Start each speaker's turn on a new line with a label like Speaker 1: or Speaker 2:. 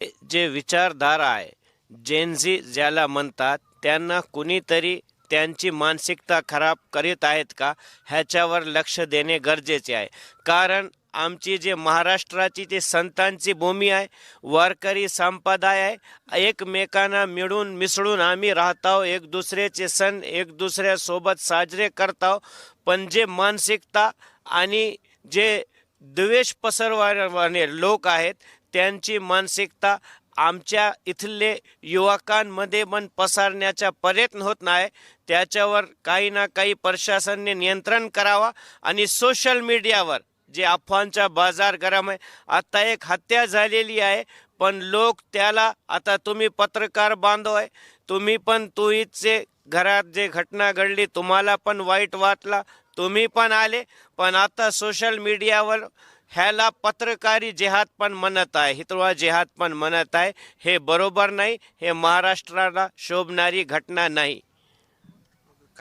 Speaker 1: जे विचारधारा आहे, जेनझी ज्याला म्हणतात, त्यांना कुणीतरी त्यांची मानसिकता खराब करीत आहेत का, ह्याच्यावर लक्ष देणे गरजेचे आहे. कारण आमची जे महाराष्ट्राची जे संतांची भूमी आहे, वारकरी संप्रदाय आहे, एकमेकांना मिळून मिसळून आम्ही राहतो, एक दुसऱ्याचे सण एक दुसऱ्यासोबत साजरे करतो. पण जे मानसिकता आणि जे द्वेष पसरवणारे लोक आहेत, त्यांची मानसिकता आमच्या इथले युवकांमध्ये पण पसरण्याचा प्रयत्न होत नाही. त्याच्यावर काही ना काही प्रशासनाने नियंत्रण करावा. आणि सोशल मीडियावर जे अफवांचा बाजार गरम आहे, आता एक हत्या झालेली आहे, पण लोक त्याला, आता तुम्ही पत्रकार बांधव आहे, तुम्ही पण तुईचे घरात जे घटना घडली तुम्हाला पण वाईट वाटला, तुम्ही पण आले, पण आता सोशल मीडियावर ह्याला पत्रकारी जिहाद पण म्हणत आहे, हितवा जिहाद पण म्हणत आहे. हे बरोबर नाही, हे महाराष्ट्राला शोभणारी घटना नाही.